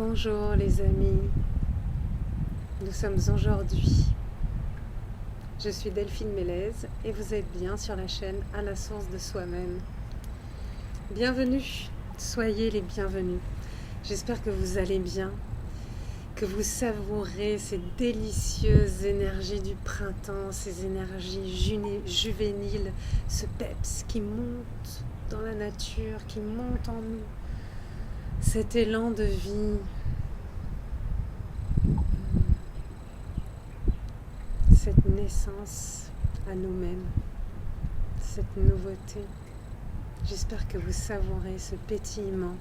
Bonjour les amis, nous sommes aujourd'hui. Je suis Delphine Mélez et vous êtes bien sur la chaîne À la source de soi-même. Bienvenue, soyez les bienvenus. J'espère que vous allez bien, que vous savourez ces délicieuses énergies du printemps, ces énergies juvéniles, ce peps qui monte dans la nature, qui monte en nous. Cet élan de vie, cette naissance à nous-mêmes, cette nouveauté. J'espère que vous savourez ce pétillement,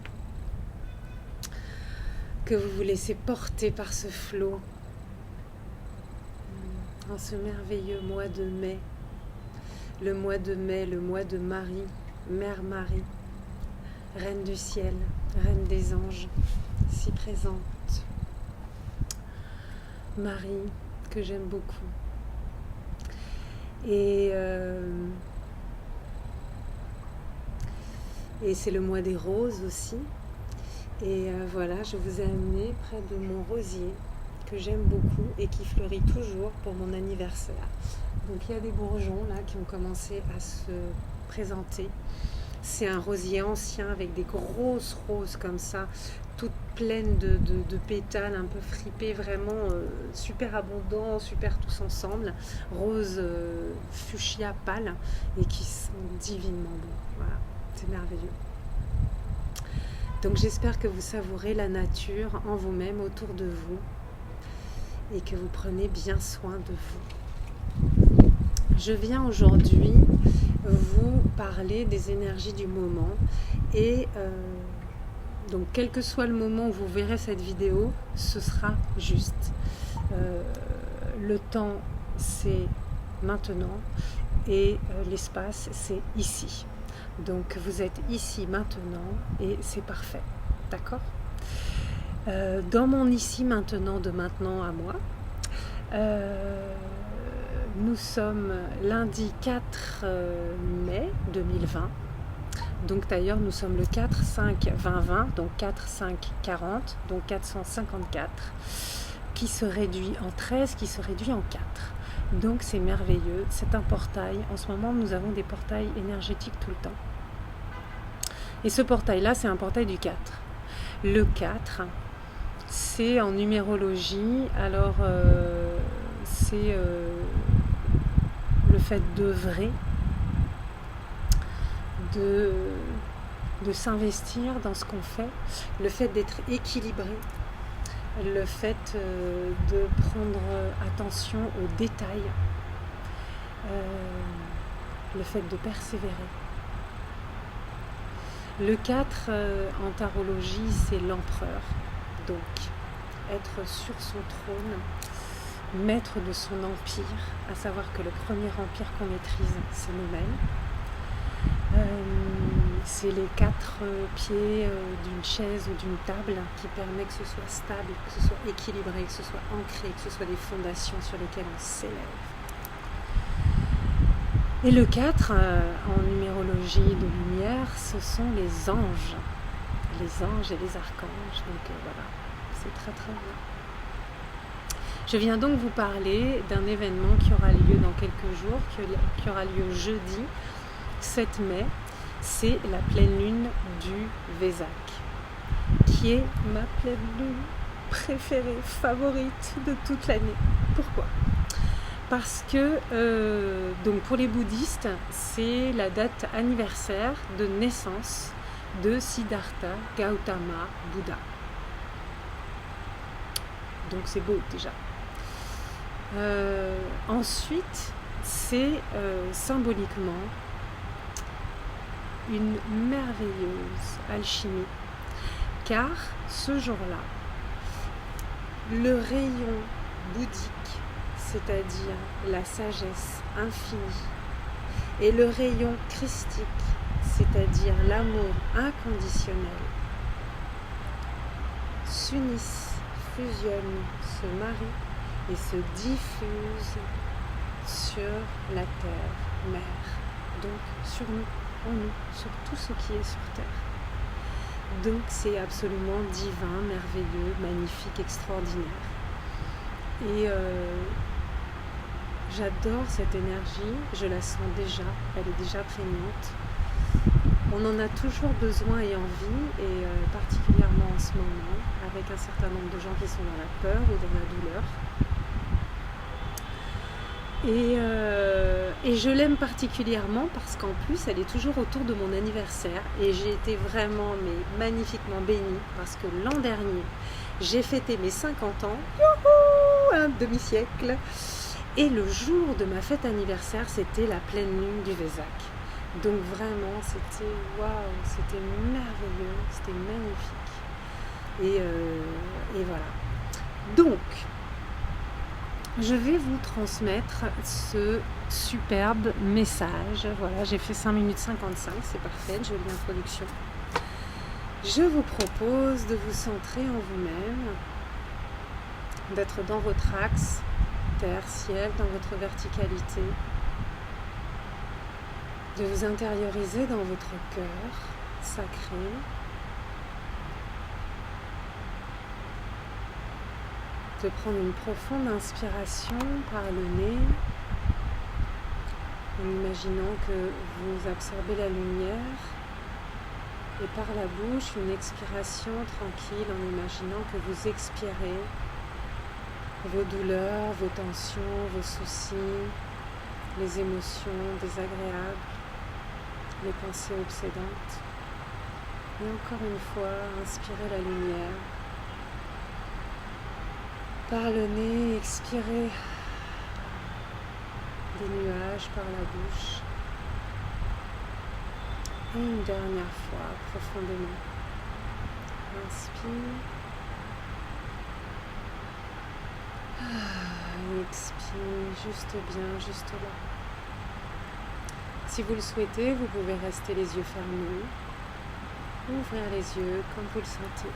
que vous vous laissez porter par ce flot en ce merveilleux mois de mai. Le mois de mai, le mois de Marie, Mère Marie, Reine du ciel, Reine des anges, si présente. Marie, que j'aime beaucoup. Et c'est le mois des roses aussi. Et voilà, je vous ai amené près de mon rosier, que j'aime beaucoup et qui fleurit toujours pour mon anniversaire. Donc il y a des bourgeons là qui ont commencé à se présenter. C'est un rosier ancien avec des grosses roses comme ça, toutes pleines de pétales un peu fripés, vraiment super abondants, super tous ensemble, roses fuchsia pâle et qui sont divinement beaux. Voilà, c'est merveilleux. Donc j'espère que vous savourez la nature en vous-même, autour de vous, et que vous prenez bien soin de vous. Je viens aujourd'hui vous parler des énergies du moment et donc quel que soit le moment où vous verrez cette vidéo, ce sera juste. Le temps c'est maintenant et l'espace c'est ici. Donc vous êtes ici maintenant et c'est parfait, d'accord ? Dans mon ici maintenant de maintenant à moi, nous sommes lundi 4 mai 2020. Donc d'ailleurs nous sommes le 4-5-20-20, donc 4-5-40, donc 454, qui se réduit en 13, qui se réduit en 4. Donc c'est merveilleux, c'est un portail. En ce moment nous avons des portails énergétiques tout le temps. Et ce portail-là, c'est un portail du 4. Le 4, c'est en numérologie, alors c'est le fait d'œuvrer, de s'investir dans ce qu'on fait, le fait d'être équilibré, le fait de prendre attention aux détails, le fait de persévérer. Le 4 en tarologie, c'est l'empereur, donc être sur son trône, maître de son empire, à savoir que le premier empire qu'on maîtrise, c'est nous-mêmes. C'est les 4 pieds d'une chaise ou d'une table qui permet que ce soit stable, que ce soit équilibré, que ce soit ancré, que ce soit des fondations sur lesquelles on s'élève. Et le 4, en numérologie de lumière, ce sont les anges et les archanges. Donc voilà, c'est très très bien. Je viens donc vous parler d'un événement qui aura lieu dans quelques jours, qui aura lieu jeudi 7 mai. C'est la pleine lune du Vésac, qui est ma pleine lune préférée, favorite de toute l'année. Pourquoi ? Parce que, donc pour les bouddhistes, c'est la date anniversaire de naissance de Siddhartha Gautama Bouddha. Donc c'est beau déjà. Ensuite, c'est symboliquement une merveilleuse alchimie, car ce jour-là, le rayon bouddhique, c'est-à-dire la sagesse infinie, et le rayon christique, c'est-à-dire l'amour inconditionnel, s'unissent, fusionnent, se marient et se diffusent sur la terre-mère, donc sur nous, en nous, sur tout ce qui est sur terre. Donc c'est absolument divin, merveilleux, magnifique, extraordinaire. Et j'adore cette énergie, je la sens déjà, elle est déjà prégnante. On en a toujours besoin et envie, et particulièrement en ce moment, avec un certain nombre de gens qui sont dans la peur ou dans la douleur. Et je l'aime particulièrement parce qu'en plus elle est toujours autour de mon anniversaire, et j'ai été vraiment magnifiquement bénie parce que l'an dernier j'ai fêté mes 50 ans, youhou, un demi-siècle, et le jour de ma fête anniversaire c'était la pleine lune du Vésac. Donc vraiment c'était waouh, c'était merveilleux, c'était magnifique, et voilà. Donc je vais vous transmettre ce superbe message. Voilà, j'ai fait 5 minutes 55, c'est parfait, une jolie introduction. Je vous propose de vous centrer en vous-même, d'être dans votre axe terre-ciel, dans votre verticalité, de vous intérioriser dans votre cœur sacré, de prendre une profonde inspiration par le nez, en imaginant que vous absorbez la lumière, et par la bouche une expiration tranquille en imaginant que vous expirez vos douleurs, vos tensions, vos soucis, les émotions désagréables, les pensées obsédantes. Et encore une fois, inspirez la lumière. Par le nez, expirez des nuages par la bouche. Et une dernière fois, profondément. Inspire. Et expire, juste bien, juste là. Si vous le souhaitez, vous pouvez rester les yeux fermés, ouvrir les yeux comme vous le sentez.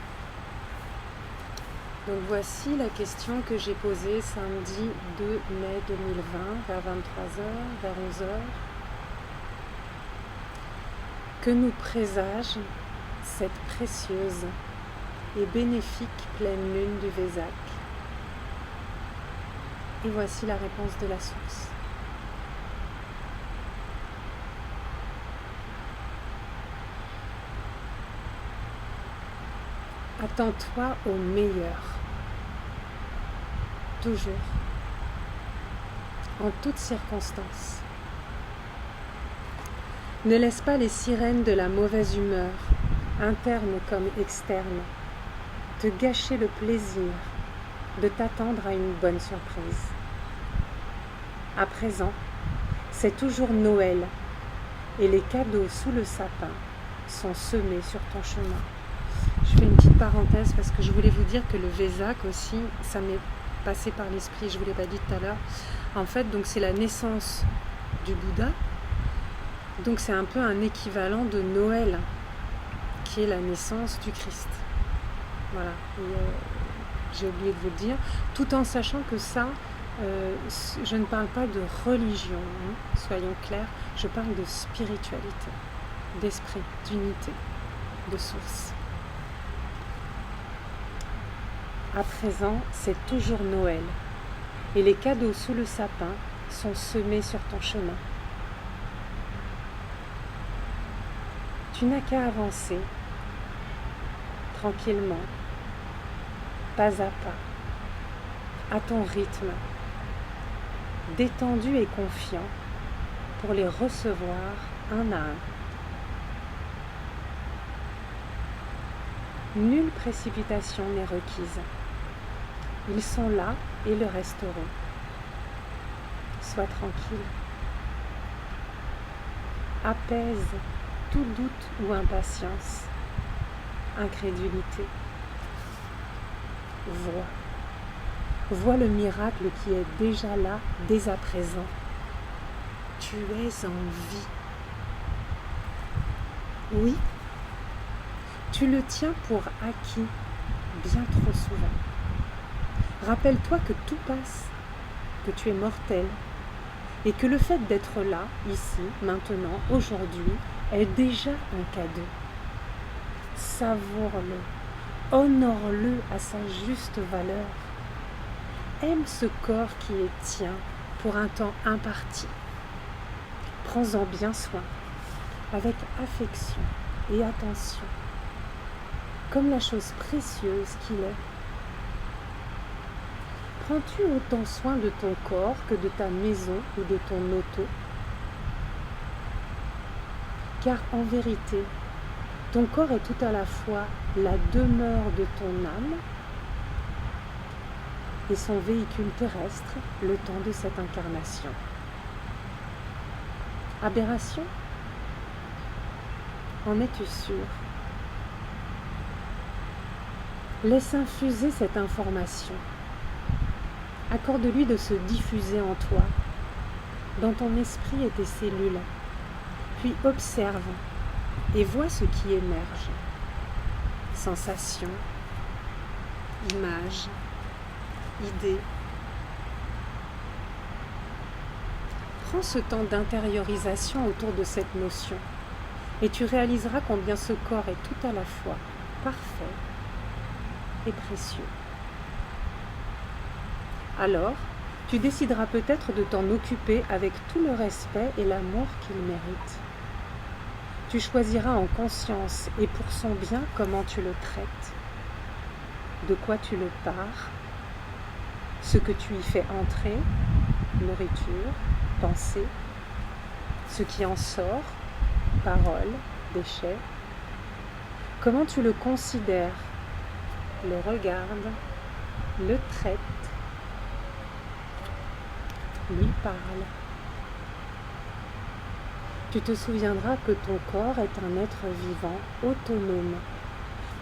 Donc voici la question que j'ai posée samedi 2 mai 2020 vers 23h, vers 11h. Que nous présage cette précieuse et bénéfique pleine lune du Vésac? Et voici la réponse de la source. Attends-toi au meilleur. Toujours. En toutes circonstances. Ne laisse pas les sirènes de la mauvaise humeur, interne comme externe, te gâcher le plaisir de t'attendre à une bonne surprise. À présent, c'est toujours Noël et les cadeaux sous le sapin sont semés sur ton chemin. Je fais une petite parenthèse parce que je voulais vous dire que le Vésac aussi, ça m'est passé par l'esprit, je ne vous l'ai pas dit tout à l'heure. En fait, donc c'est la naissance du Bouddha. Donc c'est un peu un équivalent de Noël, qui est la naissance du Christ. Voilà, j'ai oublié de vous le dire, tout en sachant que ça, je ne parle pas de religion, hein, soyons clairs, je parle de spiritualité, d'esprit, d'unité, de source. À présent, c'est toujours Noël, et les cadeaux sous le sapin sont semés sur ton chemin. Tu n'as qu'à avancer, tranquillement, pas à pas, à ton rythme, détendu et confiant, pour les recevoir un à un. Nulle précipitation n'est requise. Ils sont là et le resteront. Sois tranquille. Apaise tout doute ou impatience, incrédulité. Vois le miracle qui est déjà là, dès à présent. Tu es en vie. Oui, tu le tiens pour acquis bien trop souvent. Rappelle-toi que tout passe, que tu es mortel, et que le fait d'être là, ici, maintenant, aujourd'hui, est déjà un cadeau. Savoure-le, honore-le à sa juste valeur. Aime ce corps qui est tien pour un temps imparti. Prends-en bien soin, avec affection et attention, comme la chose précieuse qu'il est. Prends-tu autant soin de ton corps que de ta maison ou de ton auto? Car en vérité, ton corps est tout à la fois la demeure de ton âme et son véhicule terrestre le temps de cette incarnation. Aberration? En es-tu sûr? Laisse infuser cette information. Accorde-lui de se diffuser en toi, dans ton esprit et tes cellules. Puis observe et vois ce qui émerge. Sensations, images, idées. Prends ce temps d'intériorisation autour de cette notion et tu réaliseras combien ce corps est tout à la fois parfait et précieux. Alors, tu décideras peut-être de t'en occuper avec tout le respect et l'amour qu'il mérite. Tu choisiras en conscience et pour son bien comment tu le traites, de quoi tu le pares, ce que tu y fais entrer, nourriture, pensée, ce qui en sort, parole, déchets, comment tu le considères, le regardes, le traites, lui parle. Tu te souviendras que ton corps est un être vivant, autonome,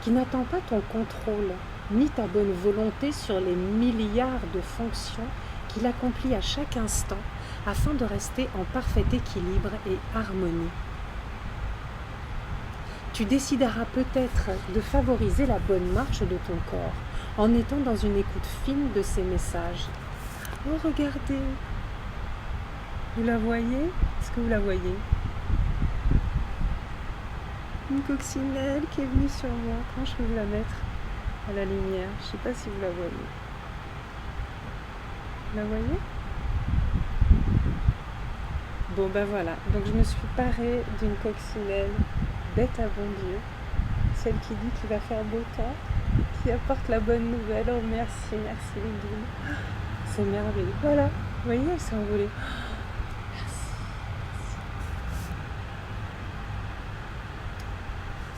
qui n'attend pas ton contrôle, ni ta bonne volonté sur les milliards de fonctions qu'il accomplit à chaque instant afin de rester en parfait équilibre et harmonie. Tu décideras peut-être de favoriser la bonne marche de ton corps en étant dans une écoute fine de ses messages. Oh, regardez! Vous la voyez? Est-ce que vous la voyez? Une coccinelle qui est venue sur moi. Comment je peux vous la mettre à la lumière? Je ne sais pas si vous la voyez. Vous la voyez? Bon ben voilà, donc je me suis parée d'une coccinelle bête à bon Dieu, celle qui dit qu'il va faire beau temps, qui apporte la bonne nouvelle. Oh merci, merci les guides. C'est merveilleux. Voilà, vous voyez, elle s'est envolée.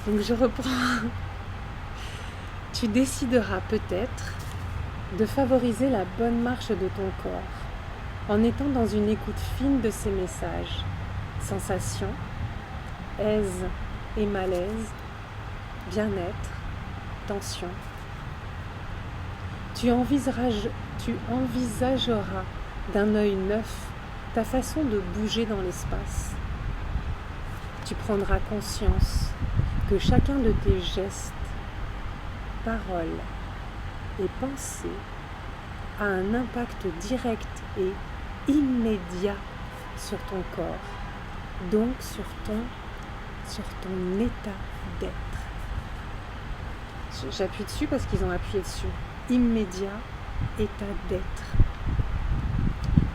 Donc je reprends. Tu décideras peut-être de favoriser la bonne marche de ton corps en étant dans une écoute fine de ses messages, sensations, aise et malaise, bien-être, tension. Tu envisageras d'un œil neuf ta façon de bouger dans l'espace. Tu prendras conscience que chacun de tes gestes, paroles et pensées a un impact direct et immédiat sur ton corps, donc sur ton état d'être. J'appuie dessus parce qu'ils ont appuyé dessus. Immédiat état d'être.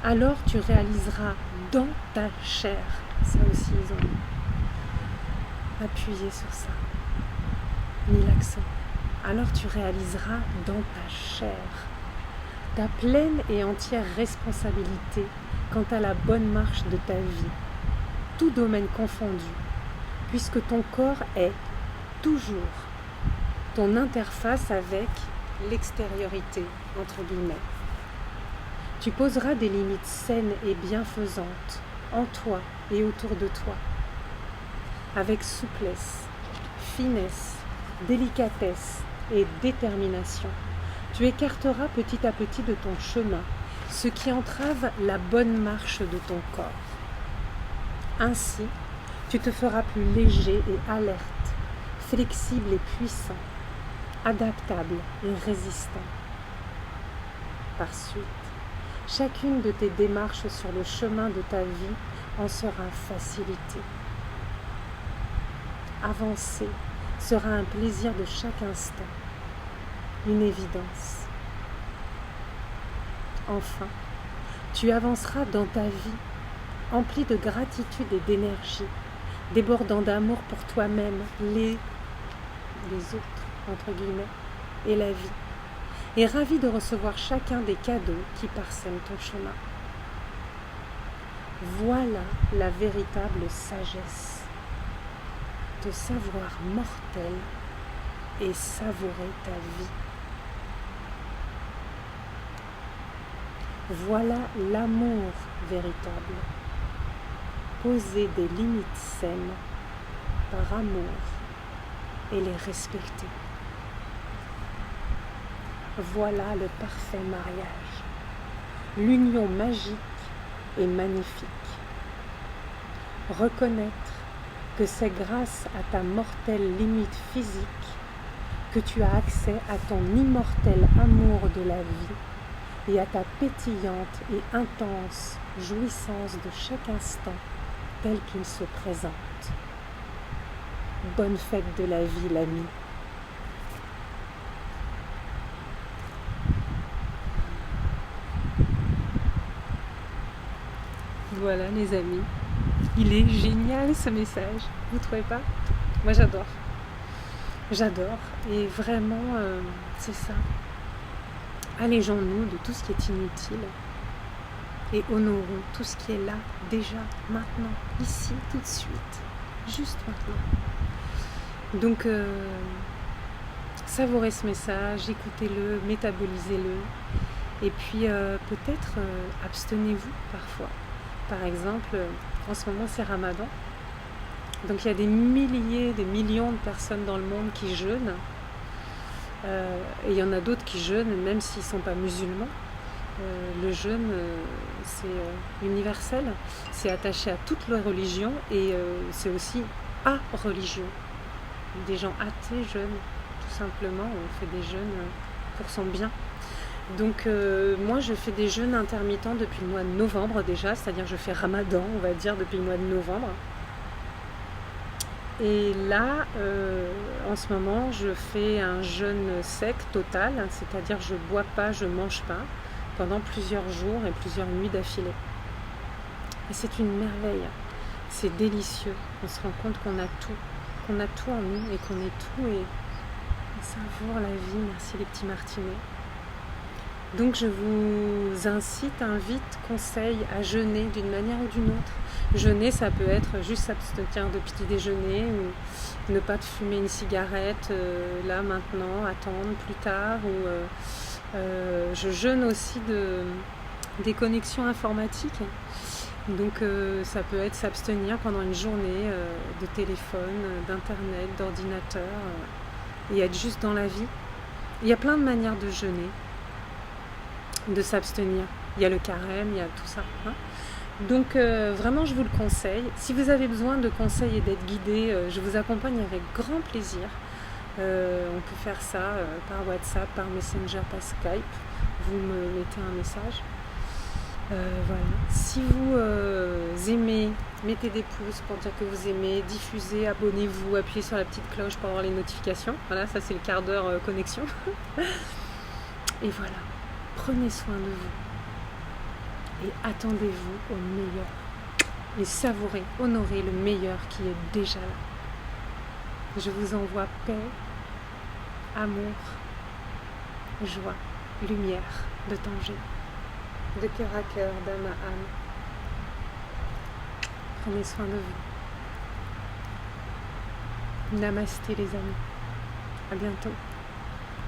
Alors tu réaliseras dans ta chair, ça aussi ils ont appuyé sur ça, mis l'accent. Alors tu réaliseras dans ta chair ta pleine et entière responsabilité quant à la bonne marche de ta vie, tout domaine confondu, puisque ton corps est toujours ton interface avec l'extériorité, entre guillemets. Tu poseras des limites saines et bienfaisantes en toi et autour de toi, avec souplesse, finesse, délicatesse et détermination. Tu écarteras petit à petit de ton chemin ce qui entrave la bonne marche de ton corps. Ainsi, tu te feras plus léger et alerte, flexible et puissant, adaptable et résistant. Par suite, chacune de tes démarches sur le chemin de ta vie en sera facilitée. Avancer, sera un plaisir de chaque instant, une évidence. Enfin, tu avanceras dans ta vie, empli de gratitude et d'énergie, débordant d'amour pour toi-même, les autres, entre guillemets, et la vie, et ravi de recevoir chacun des cadeaux qui parsèment ton chemin. Voilà la véritable sagesse, te savoir mortel et savourer ta vie. Voilà l'amour véritable, poser des limites saines par amour et les respecter. Voilà le parfait mariage, l'union magique et magnifique. Reconnaître que c'est grâce à ta mortelle limite physique que tu as accès à ton immortel amour de la vie et à ta pétillante et intense jouissance de chaque instant tel qu'il se présente. Bonne fête de la vie, l'ami. Voilà les amis, il est génial ce message, vous trouvez pas? Moi j'adore, et vraiment c'est ça. Allégeons-nous de tout ce qui est inutile et honorons tout ce qui est là, déjà, maintenant, ici, tout de suite, juste maintenant. Donc, savourez ce message, écoutez-le, métabolisez-le, et puis peut-être abstenez-vous parfois. Par exemple, en ce moment c'est Ramadan, donc il y a des milliers, des millions de personnes dans le monde qui jeûnent. Et il y en a d'autres qui jeûnent même s'ils ne sont pas musulmans. Le jeûne, c'est universel, c'est attaché à toutes les religions et c'est aussi à religion. Des gens athées jeûnent, tout simplement, on fait des jeûnes pour son bien. Donc moi je fais des jeûnes intermittents depuis le mois de novembre déjà, c'est-à-dire je fais Ramadan, on va dire, depuis le mois de novembre. Et là, en ce moment, je fais un jeûne sec total, c'est-à-dire je ne bois pas, je ne mange pas, pendant plusieurs jours et plusieurs nuits d'affilée. Et c'est une merveille, c'est délicieux, on se rend compte qu'on a tout en nous et qu'on est tout et on savoure la vie, merci les petits martinets. Donc je vous invite, conseille à jeûner d'une manière ou d'une autre. Jeûner, ça peut être juste s'abstenir de petit déjeuner ou ne pas fumer une cigarette là maintenant, attendre plus tard. Ou je jeûne aussi des connexions informatiques. Donc ça peut être s'abstenir pendant une journée de téléphone, d'internet, d'ordinateur et être juste dans la vie. Il y a plein de manières de jeûner, de s'abstenir. Il y a le carême, il y a tout ça. Hein. Donc vraiment je vous le conseille. Si vous avez besoin de conseils et d'être guidé, je vous accompagne avec grand plaisir. On peut faire ça par WhatsApp, par Messenger, par Skype. Vous me mettez un message. Voilà. Si vous aimez, mettez des pouces pour dire que vous aimez, diffusez, abonnez-vous, appuyez sur la petite cloche pour avoir les notifications. Voilà, ça c'est le quart d'heure connexion. Et voilà. Prenez soin de vous et attendez-vous au meilleur et savourez, honorez le meilleur qui est déjà là. Je vous envoie paix, amour, joie, lumière de Tanger, de cœur à cœur, d'âme à âme. Prenez soin de vous. Namasté les amis. À bientôt.